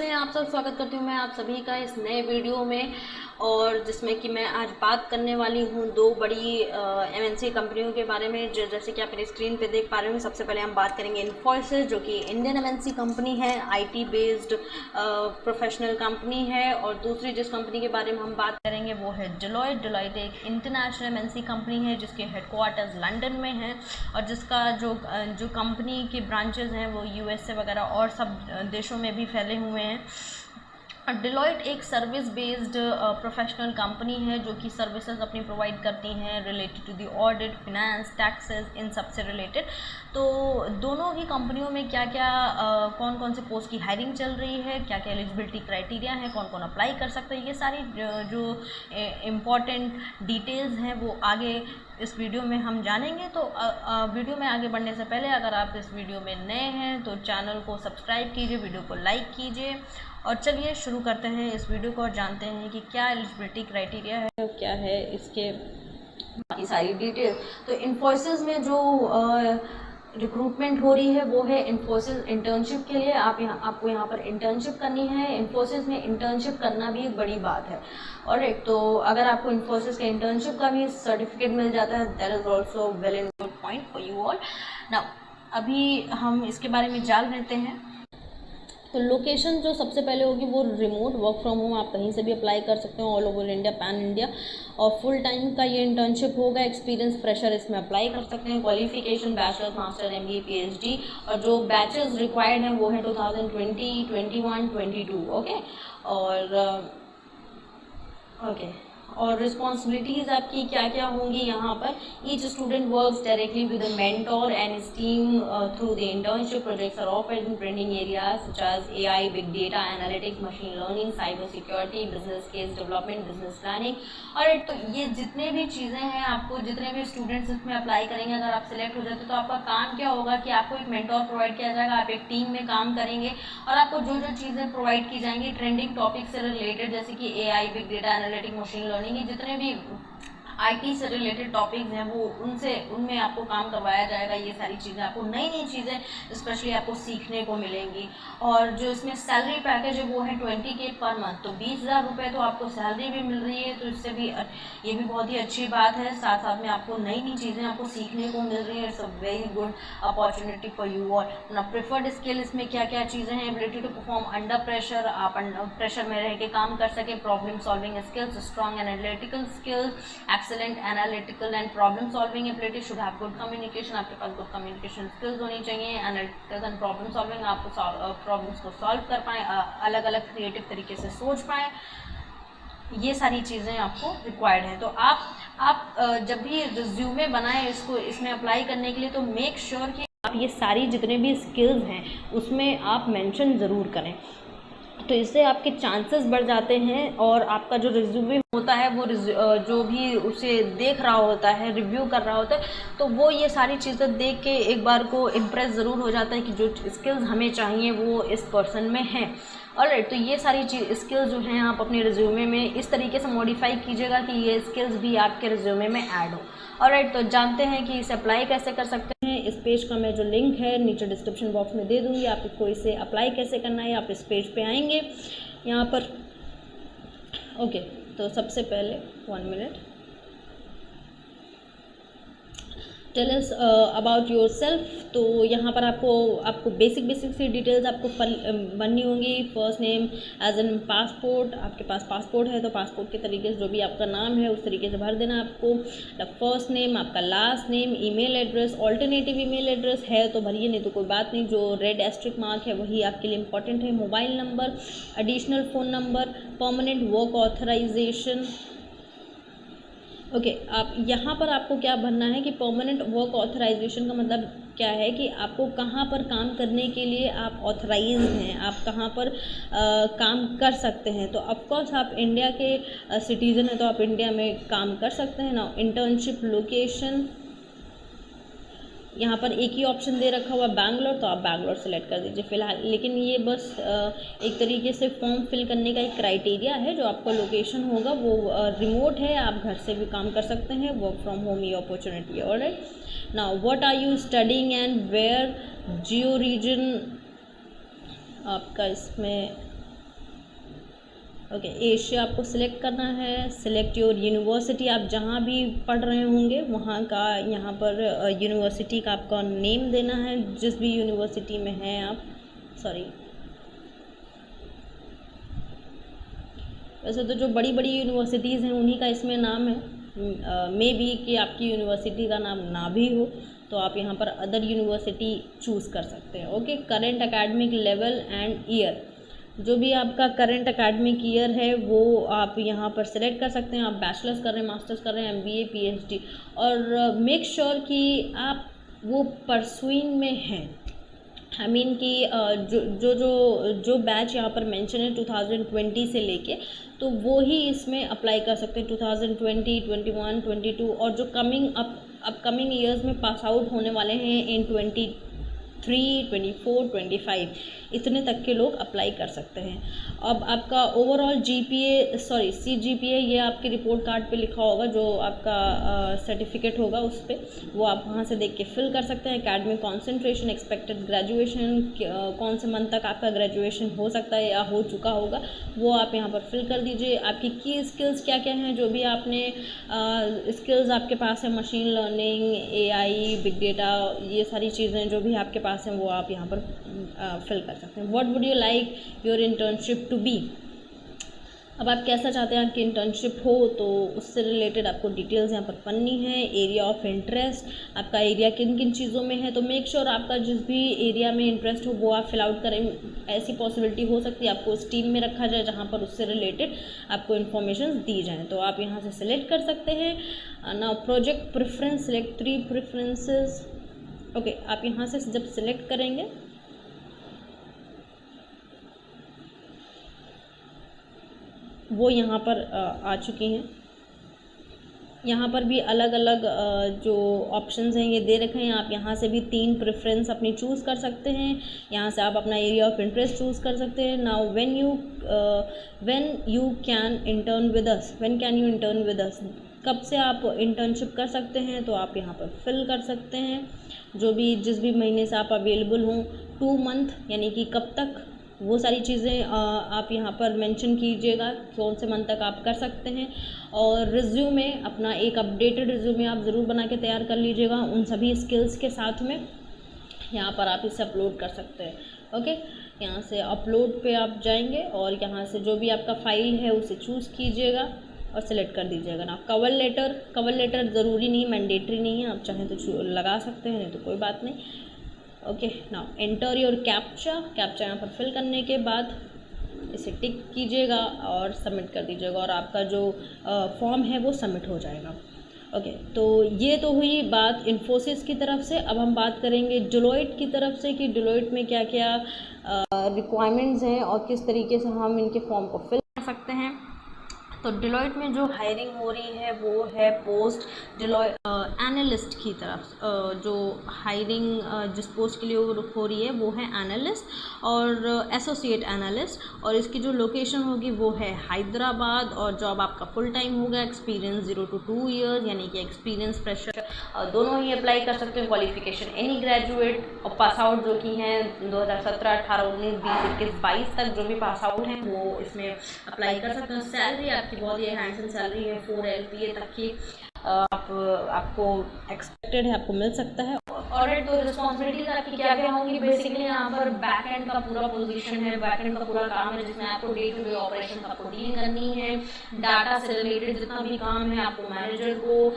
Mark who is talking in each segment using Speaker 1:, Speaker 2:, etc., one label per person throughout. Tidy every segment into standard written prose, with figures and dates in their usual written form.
Speaker 1: आप सब स्वागत करती हूँ मैं आप सभी का इस नए वीडियो में। और जिसमें कि मैं आज बात करने वाली हूँ दो बड़ी एमएनसी कंपनियों के बारे में, जैसे कि आप मेरी स्क्रीन पे देख पा रहे हो। सबसे पहले हम बात करेंगे इन्फोसिस, जो कि इंडियन एमएनसी कंपनी है, आईटी बेस्ड प्रोफेशनल कंपनी है। और दूसरी जिस कंपनी के बारे में हम बात करेंगे वो है डेलॉयट। डेलॉयट एक इंटरनेशनल एमएनसी कंपनी है जिसके हेडक्वार्टर्स लंदन में है और जिसका जो कंपनी के ब्रांचेस हैं वो यूएसए वगैरह और सब देशों में भी फैले हुए हैं। डेलॉयट एक सर्विस बेस्ड प्रोफेशनल कंपनी है जो कि सर्विसेज अपनी प्रोवाइड करती हैं related to the audit, finance, taxes, इन सब से रिलेटेड। तो दोनों ही कंपनियों में क्या क्या कौन कौन से पोस्ट की हायरिंग चल रही है, क्या क्या एलिजिबिलिटी क्राइटेरिया है, कौन कौन अप्लाई कर सकते हैं, ये सारी जो इम्पॉर्टेंट डिटेल्स हैं वो आगे इस वीडियो में हम जानेंगे। तो वीडियो में आगे बढ़ने से पहले अगर आप इस वीडियो में नए हैं तो चैनल को सब्सक्राइब कीजिए, वीडियो को लाइक कीजिए। और चलिए शुरू करते हैं इस वीडियो को और जानते हैं कि क्या एलिजिबिलिटी क्राइटेरिया है और क्या है इसके बाकी सारी डिटेल। तो इन्फोसिस में जो रिक्रूटमेंट हो रही है वो है इन्फोसिस इंटर्नशिप के लिए। आपको यहाँ पर इंटर्नशिप करनी है। इन्फोसिस में इंटर्नशिप करना भी एक बड़ी बात है। और एक तो अगर आपको इन्फोसिस के इंटर्नशिप का भी सर्टिफिकेट मिल जाता है, that is also well and good point for you all. Now अभी हम इसके बारे में जान लेते हैं। तो लोकेशन जो सबसे पहले होगी वो रिमोट वर्क फ्रॉम होम, आप कहीं से भी अप्लाई कर सकते हो all over India, pan India. और फुल टाइम का ये इंटर्नशिप होगा। एक्सपीरियंस फ्रेशर इसमें अप्लाई कर सकते हैं। Qualification bachelors, master, MBA, PhD. और जो बैचेस रिक्वायर्ड हैं वो है 2020, 21, 22। ओके। और रिस्पॉन्सिबिलिटीज आपकी क्या क्या होंगी यहाँ पर। Each student works directly with a mentor and his team through the internship. Projects are offered in trending areas such as AI, big data, analytics, machine learning, cyber security, business case development, business planning. और तो ये जितने भी चीज़ें हैं, आपको जितने भी स्टूडेंट्स इसमें अप्लाई करेंगे, अगर आप सिलेक्ट हो जाते तो आपका काम क्या होगा कि आपको एक मेंटोर प्रोवाइड किया जाएगा, आप एक टीम में काम करेंगे और आपको जो जो चीज़ें प्रोवाइड की जाएंगी ट्रेंडिंग टॉपिक से रिलेटेड, जैसे कि AI, big data, analytic, machine learning, ये जितने भी आईटी से रिलेटेड टॉपिक्स हैं वो उनमें आपको काम करवाया जाएगा। ये सारी चीज़ें आपको नई नई चीज़ें स्पेशली आपको सीखने को मिलेंगी। और जो इसमें सैलरी पैकेज है वो है 20K पर मंथ। तो 20,000 रुपये तो आपको सैलरी भी मिल रही है, तो इससे भी ये भी बहुत ही अच्छी बात है। साथ साथ में आपको नई नई चीज़ें आपको सीखने को मिल रही है। It's a very good opportunity for you all. ना प्रेफर्ड स्किल इसमें क्या क्या चीज़ें हैं। Ability to perform under pressure, आप प्रेशर में रह के काम कर सके। Problem solving skills, strong analytical skills, excellent analytical and problem solving ability, should have good communication, आपके पास गुड कम्युनिकेशन स्किल्स होनी चाहिए। एनालिटिकल एंड प्रॉब्लम सॉल्विंग, आप प्रॉब्लम्स को सॉल्व कर पाएँ, अलग अलग क्रिएटिव तरीके से सोच पाएँ। ये सारी चीज़ें आपको रिक्वायर्ड है। तो आप जब भी रिज्यूमे बनाएं इसमें अप्लाई करने के लिए, तो मेक श्योर कि आप ये सारी जितने भी स्किल्स हैं उसमें आप मेंशन ज़रूर करें। तो इससे आपके चांसेस बढ़ जाते हैं और आपका जो रिज्यूमे होता है वो जो भी उसे देख रहा होता है, रिव्यू कर रहा होता है, तो वो ये सारी चीज़ें देख के एक बार को इम्प्रेस ज़रूर हो जाता है कि जो स्किल्स हमें चाहिए वो इस पर्सन में है। ऑलराइट, तो ये सारी स्किल्स जो हैं आप अपने रिज्यूमे में इस तरीके से मॉडिफाई कीजिएगा कि ये स्किल्स भी आपके रिज्यूमे में ऐड हो। ऑलराइट, तो जानते हैं कि इसे अप्लाई कैसे कर सकते हैं। इस पेज का मैं जो लिंक है नीचे डिस्क्रिप्शन बॉक्स में दे दूँगी, आपको इसे अप्लाई कैसे करना है। आप इस पेज पे आएंगे यहाँ पर। ओके, तो सबसे पहले 1 minute, tell us about yourself. तो यहाँ पर आपको बेसिक सी डिटेल्स आपको बननी होंगी। First name as in passport, आपके पास पासपोर्ट है तो पासपोर्ट के तरीके से जो भी आपका नाम है उस तरीके से भर देना आपको। फर्स्ट नेम, आपका last name, email address, alternative email address है तो भरिए, नहीं तो कोई बात नहीं, जो रेड एस्ट्रिक मार्क है वही आपके लिए इंपॉर्टेंट है। Mobile number, additional phone number, permanent work authorisation. Okay, आप यहाँ पर आपको क्या भरना है कि परमानेंट वर्क ऑथराइजेशन का मतलब क्या है कि आपको कहाँ पर काम करने के लिए आप ऑथराइज हैं, आप कहाँ पर काम कर सकते हैं। तो ऑफकोर्स आप इंडिया के सिटीज़न हैं तो आप इंडिया में काम कर सकते हैं ना। इंटर्नशिप लोकेशन, यहाँ पर एक ही ऑप्शन दे रखा हुआ बैंगलोर, तो आप बैंगलोर सेलेक्ट कर दीजिए फ़िलहाल। लेकिन ये बस एक तरीके से फॉर्म फिल करने का एक क्राइटेरिया है। जो आपका लोकेशन होगा वो रिमोट है, आप घर से भी काम कर सकते हैं, वर्क फ्रॉम होम ये अपॉर्चुनिटी है। Alright, now what are you studying and where, geo region आपका इसमें ओके, एशिया आपको सिलेक्ट करना है। सिलेक्ट योर यूनिवर्सिटी, आप जहाँ भी पढ़ रहे होंगे वहाँ का यहाँ पर यूनिवर्सिटी का आपका नेम देना है, जिस भी यूनिवर्सिटी में हैं आप। सॉरी, वैसे तो जो बड़ी बड़ी यूनिवर्सिटीज़ हैं उन्हीं का इसमें नाम है, मे बी कि आपकी यूनिवर्सिटी का नाम ना भी हो, तो आप यहाँ पर अदर यूनिवर्सिटी चूज़ कर सकते हैं। Okay, current academic level and year, जो भी आपका करंट एकेडमिक ईयर है वो आप यहाँ पर सिलेक्ट कर सकते हैं। आप बैचलर्स कर रहे हैं, मास्टर्स कर रहे हैं, MBA PhD, और मेक श्योर कि आप वो परसुइंग में हैं। आई मीन कि जो बैच यहाँ पर मेंशन है 2020 से लेके, तो वो ही इसमें अप्लाई कर सकते हैं। 2020, 21, 22 और जो अपकमिंग ईयर्स में पास आउट होने वाले हैं इन 23, 24, 25, इतने तक के लोग अप्लाई कर सकते हैं। अब आपका ओवरऑल CGPA ये आपके रिपोर्ट कार्ड पे लिखा होगा, जो आपका सर्टिफिकेट होगा उस पर, वो आप वहाँ से देख के फिल कर सकते हैं। एकेडमिक कॉन्सेंट्रेशन, एक्सपेक्टेड ग्रेजुएशन, कौन से मंथ तक आपका ग्रेजुएशन हो सकता है या हो चुका होगा, वो आप यहाँ पर फिल कर दीजिए। आपकी की स्किल्स क्या क्या हैं, जो भी आपने स्किल्स आपके पास है, machine learning, AI, big data, ये सारी चीज़ें जो भी आपके पास हैं वो आप यहाँ पर फिल कर सकते हैं। What would you like your internship to be, अब आप कैसा चाहते हैं आपकी इंटर्नशिप हो, तो उससे रिलेटेड आपको डिटेल्स यहाँ पर पढ़नी है। एरिया ऑफ इंटरेस्ट, आपका एरिया किन किन चीज़ों में है, तो मेक श्योर आपका जिस भी एरिया में इंटरेस्ट हो वो आप फिल आउट करें। ऐसी पॉसिबिलिटी हो सकती है आपको उस टीम में रखा जाए जहाँ पर उससे रिलेटेड आपको इन्फॉर्मेशन दी जाएँ, तो आप यहाँ से सिलेक्ट कर सकते हैं। Now project preference, select 3 preferences. Okay, आप यहाँ से जब सिलेक्ट करेंगे वो यहाँ पर आ चुकी हैं। यहाँ पर भी अलग अलग जो ऑप्शंस हैं ये दे रखे हैं। आप यहाँ से भी 3 प्रेफरेंस अपनी चूज़ कर सकते हैं। यहाँ से आप अपना एरिया ऑफ इंटरेस्ट चूज़ कर सकते हैं। Now when you can intern with us, when can you intern with us, कब से आप इंटर्नशिप कर सकते हैं, तो आप यहाँ पर फिल कर सकते हैं जो भी जिस भी महीने से आप अवेलेबल हों। 2 मंथ यानी कि कब तक, वो सारी चीज़ें आप यहाँ पर मेंशन कीजिएगा, कौन से मंथ तक आप कर सकते हैं। और रिज्यूमे, अपना एक अपडेटेड रिज्यूमे आप ज़रूर बना के तैयार कर लीजिएगा उन सभी स्किल्स के साथ में। यहाँ पर आप इसे अपलोड कर सकते हैं। ओके, यहाँ से अपलोड पे आप जाएंगे और यहाँ से जो भी आपका फाइल है उसे चूज़ कीजिएगा और सिलेक्ट कर दीजिएगा ना। कवर लेटर ज़रूरी नहीं, मैंडेटरी नहीं है, आप चाहें तो लगा सकते हैं, नहीं तो कोई बात नहीं। Okay, now enter your captcha यहाँ पर फिल करने के बाद इसे टिक कीजिएगा और सबमिट कर दीजिएगा और आपका जो फॉर्म है वो सबमिट हो जाएगा। ओके, तो ये तो हुई बात इन्फोसिस की तरफ से। अब हम बात करेंगे डेलोइट की तरफ से कि डेलोइट में क्या क्या रिक्वायरमेंट्स हैं और किस तरीके से हम इनके फॉर्म को फिल कर सकते हैं। तो डेलोइट में जो हायरिंग हो रही है वो है पोस्ट डेलोइट एनालिस्ट की तरफ। जो हायरिंग जिस पोस्ट के लिए हो रही है वो है एनालिस्ट और एसोसिएट एनालिस्ट, और इसकी जो लोकेशन होगी वो है हैदराबाद, और जॉब आपका फुल टाइम होगा। एक्सपीरियंस 0 to 2 ईयर्स, यानी कि एक्सपीरियंस फ्रेशर दोनों ही अप्लाई कर सकते हैं। क्वालिफिकेशन एनी ग्रेजुएट, और पास आउट जो कि हैं 2017, 18, 19, 20, 21, 22 तक जो भी पास आउट हैं वो इसमें अप्लाई कर सकते हैं। सैलरी बहुत ही हैंडसम सैलरी है, 4 LPA तक की आपको एक्सपेक्टेड है, आपको मिल सकता है। ऑलराइट, तो रिस्पॉन्सिबिलिटीज आपकी क्या क्या होंगी। बेसिकली यहाँ पर बैक एंड का पूरा पोजीशन है, बैक एंड का पूरा काम है जिसमें आपको डे टू डे ऑपरेशन आपको डील करनी है। डाटा से रिलेटेड जितना भी काम है आपको मैनेजर को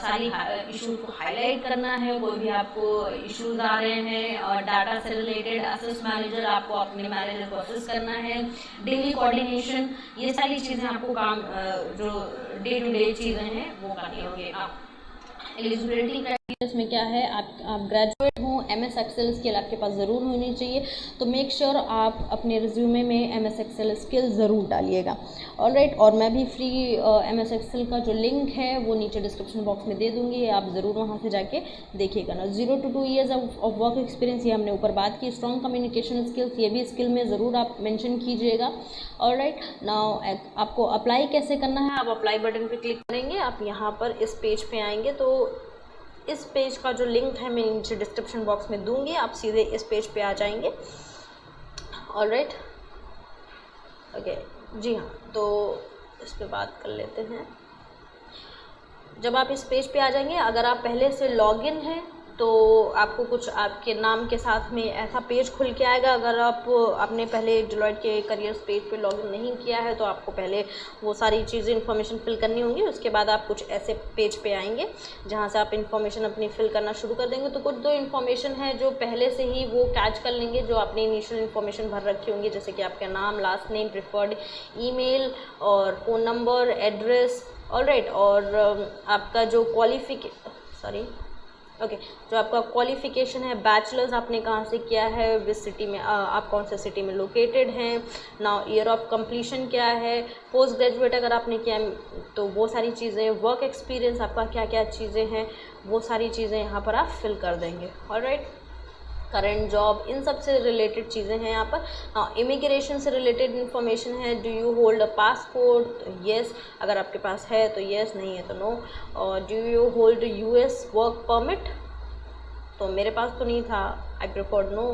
Speaker 1: सारी इशूज को हाईलाइट करना है। कोई भी आपको इशूज आ रहे हैं डाटा से रिलेटेड, असिस्ट मैनेजर आपको अपने मैनेजर को असिस्ट करना है। डेली कोऑर्डिनेशन, ये सारी चीज़ें आपको काम जो डे टू डे चीज़ें हैं वो करनी होंगी। आप एलिजिबिलिटी इसमें क्या है, आप ग्रेजुएट हों, MS एक्सेल स्किल आपके पास ज़रूर होनी चाहिए, तो मेक श्योर आप अपने रिज्यूमे में MS एक्सेल स्किल ज़रूर डालिएगा। ऑलराइट, और मैं भी फ्री MS एक्सेल का जो लिंक है वो नीचे डिस्क्रिप्शन बॉक्स में दे दूँगी, आप ज़रूर वहाँ से जाके देखिएगा ना। 0 to 2 years of work experience, ये हमने ऊपर बात की। स्ट्रॉन्ग कम्युनिकेशन स्किल्स, ये भी स्किल में ज़रूर आप मेंशन कीजिएगा। ऑलराइट, नाउ आपको अप्लाई कैसे करना है, आप अप्लाई बटन पर क्लिक करेंगे, आप यहाँ पर इस पेज पे आएंगे, तो इस पेज का जो लिंक है मैं नीचे डिस्क्रिप्शन बॉक्स में दूंगी, आप सीधे इस पेज पे आ जाएंगे। ऑलराइट, ओके,
Speaker 2: जी हाँ, तो इस पे बात कर लेते हैं। जब आप इस पेज पे आ जाएंगे, अगर आप पहले से लॉगिन हैं तो आपको कुछ आपके नाम के साथ में ऐसा पेज खुल के आएगा। अगर आपने पहले डिलॉयट के करियर्स पेज पे लॉगिन नहीं किया है तो आपको पहले वो सारी चीज़ें इन्फॉर्मेशन फिल करनी होंगी। उसके बाद आप कुछ ऐसे पेज पे आएंगे जहाँ से आप इन्फॉर्मेशन अपनी फिल करना शुरू कर देंगे। तो कुछ दो इन्फॉर्मेशन है जो पहले से ही वो कैच कर लेंगे, जो आपने इनिशियल इन्फॉर्मेशन भर रखी होंगी, जैसे कि आपका नाम, लास्ट नेम, प्रिफर्ड ईमेल और फ़ोन नंबर, एड्रेस, ऑलराइट। और आपका जो जो आपका क्वालिफिकेशन है, बैचलर्स आपने कहाँ से किया है, विस सिटी में, आप कौन से सिटी में लोकेटेड हैं, नाउ ईयर ऑफ कंप्लीशन क्या है, पोस्ट ग्रेजुएट अगर आपने किया तो वो सारी चीज़ें, वर्क एक्सपीरियंस आपका क्या क्या चीज़ें हैं, वो सारी चीज़ें यहाँ पर आप फिल कर देंगे। ऑलराइट, करंट जॉब, इन सब से रिलेटेड चीज़ें हैं यहाँ पर। इमिग्रेशन से रिलेटेड इन्फॉर्मेशन है, do you hold a passport, yes अगर आपके पास है तो येस, नहीं है तो नो। और do you hold US work permit, तो मेरे पास तो नहीं था, I preferred no.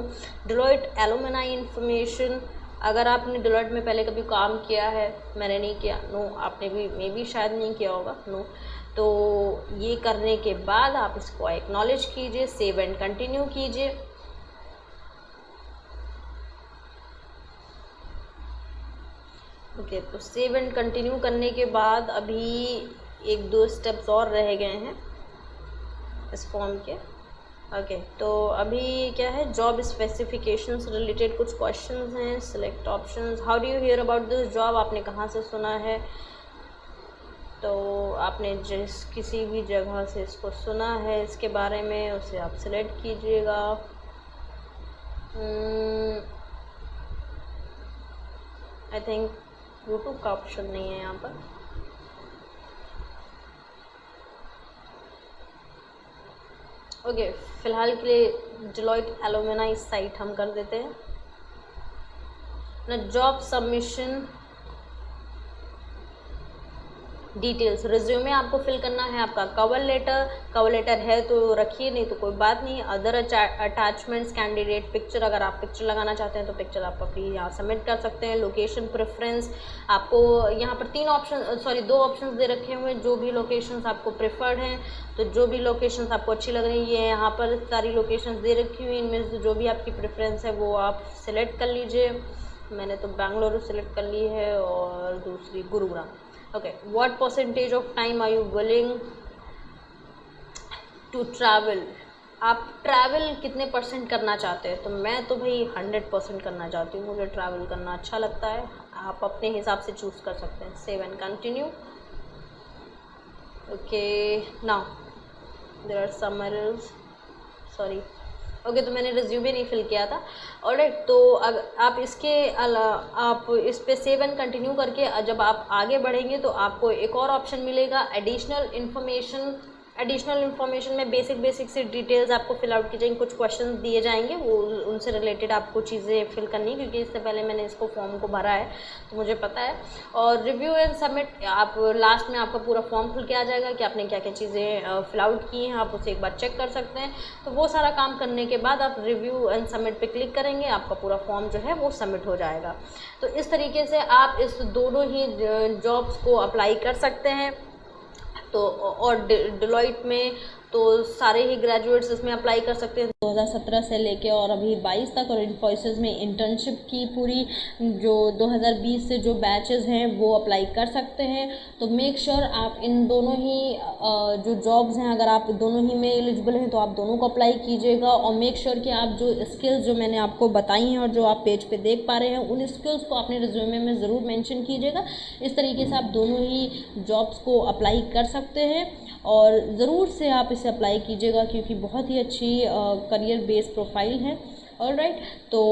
Speaker 2: Deloitte alumni information, अगर आपने डिलॉयट में पहले कभी काम किया है, मैंने नहीं किया, नो। आपने भी मे बी शायद नहीं किया होगा, नो। तो ये करने के बाद आप इसको एक्नॉलेज कीजिए, सेव एंड कंटिन्यू कीजिए। ओके, तो सेव एंड कंटिन्यू करने के बाद अभी एक दो स्टेप्स और रह गए हैं इस फॉर्म के। ओके, तो अभी क्या है, जॉब स्पेसिफिकेशंस रिलेटेड कुछ क्वेश्चंस हैं। Select options, how do you here about this job, आपने कहाँ से सुना है, तो आपने जिस किसी भी जगह से इसको सुना है इसके बारे में, उसे आप सिलेक्ट कीजिएगा। आई थिंक यूट्यूब का ऑप्शन नहीं है यहाँ पर। ओके, फिलहाल के लिए डिलॉयट एलुमनाई साइट हम कर देते हैं ना। जॉब सबमिशन डिटेल्स, रिज्यूमे आपको फिल करना है, आपका कवर लेटर है तो रखिए, नहीं तो कोई बात नहीं। अदर अटैचमेंट्स, कैंडिडेट पिक्चर, अगर आप पिक्चर लगाना चाहते हैं तो पिक्चर आप अपनी यहाँ सबमिट कर सकते हैं। लोकेशन प्रेफरेंस, आपको यहाँ पर दो ऑप्शंस दे रखे हुए हैं, जो भी लोकेशंस आपको प्रेफर्ड हैं, तो जो भी लोकेशंस आपको अच्छी लग रही है, यहाँ पर सारी लोकेशंस दे रखी हुई, इनमें से जो भी आपकी प्रेफरेंस है वो आप सिलेक्ट कर लीजिए। मैंने तो बेंगलुरु सिलेक्ट कर ली है और दूसरी Gurugram. Okay, what percentage of time are you willing to travel, आप ट्रैवल कितने परसेंट करना चाहते हैं, तो मैं तो भाई 100% करना चाहती हूँ, मुझे ट्रैवल करना अच्छा लगता है। आप अपने हिसाब से चूज़ कर सकते हैं। Save and continue. Okay, now there are some errors, sorry. Okay, तो मैंने रिज्यूमे नहीं फिल किया था। ऑलराइट, तो अगर आप आप इस पे सेव एंड कंटिन्यू करके जब आप आगे बढ़ेंगे तो आपको एक और ऑप्शन मिलेगा, एडिशनल इन्फॉर्मेशन में बेसिक से डिटेल्स आपको फिल आउट की जाएंगी। कुछ क्वेश्चन दिए जाएंगे, वो उनसे रिलेटेड आपको चीज़ें फिल करनी, क्योंकि इससे पहले मैंने इसको फॉर्म को भरा है तो मुझे पता है। और रिव्यू एंड सबमिट, आप लास्ट में आपका पूरा फॉर्म खुल के आ जाएगा कि आपने क्या क्या चीज़ें फिल आउट की हैं, आप उसे एक बार चेक कर सकते हैं। तो वो सारा काम करने के बाद आप रिव्यू एंड सबमिट पे क्लिक करेंगे, आपका पूरा फॉर्म जो है वो सबमिट हो जाएगा। तो इस तरीके से आप इस दोनों ही जॉब्स को अप्लाई कर सकते हैं। तो और डिलॉयट में तो सारे ही ग्रेजुएट्स इसमें अप्लाई कर सकते हैं 2017 से लेके और अभी 22 तक। और इन्फोसिस में इंटर्नशिप की पूरी जो 2020 से जो बैचेस हैं वो अप्लाई कर सकते हैं। तो मेक श्योर आप इन दोनों ही जो जॉब्स हैं, अगर आप दोनों ही में एलिजिबल हैं तो आप दोनों को अप्लाई कीजिएगा। और मेक श्योर कि आप जो स्किल्स जो मैंने आपको बताई हैं और जो आप पेज पे देख पा रहे हैं, उन स्किल्स को अपने रिज्यूमे में ज़रूर मेंशन कीजिएगा। इस तरीके से आप दोनों ही जॉब्स को अप्लाई कर सकते हैं और ज़रूर से आप इसे अप्लाई कीजिएगा, क्योंकि बहुत ही अच्छी करियर बेस्ड प्रोफाइल है। ऑलराइट, तो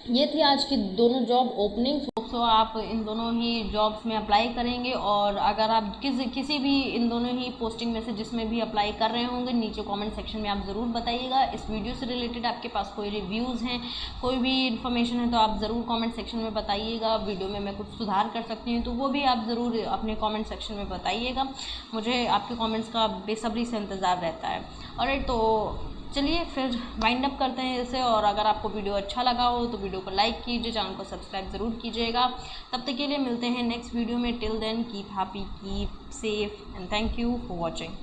Speaker 2: ये थी आज की दोनों जॉब ओपनिंग्स। तो आप इन दोनों ही जॉब्स में अप्लाई करेंगे और अगर आप किसी भी इन दोनों ही पोस्टिंग में से जिसमें भी अप्लाई कर रहे होंगे, नीचे कमेंट सेक्शन में आप ज़रूर बताइएगा। इस वीडियो से रिलेटेड आपके पास कोई रिव्यूज़ हैं, कोई भी इन्फॉर्मेशन है तो आप ज़रूर कमेंट सेक्शन में बताइएगा। वीडियो में मैं कुछ सुधार कर सकती हूँ तो वो भी आप ज़रूर अपने कमेंट सेक्शन में बताइएगा। मुझे आपके कमेंट्स का बेसब्री से इंतज़ार रहता है। ऑलराइट, तो चलिए फिर वाइंड अप करते हैं इसे, और अगर आपको वीडियो अच्छा लगा हो तो वीडियो को लाइक कीजिए, चैनल को सब्सक्राइब ज़रूर कीजिएगा। तब तक के लिए मिलते हैं नेक्स्ट वीडियो में। Till then keep happy, keep safe and thank you for watching.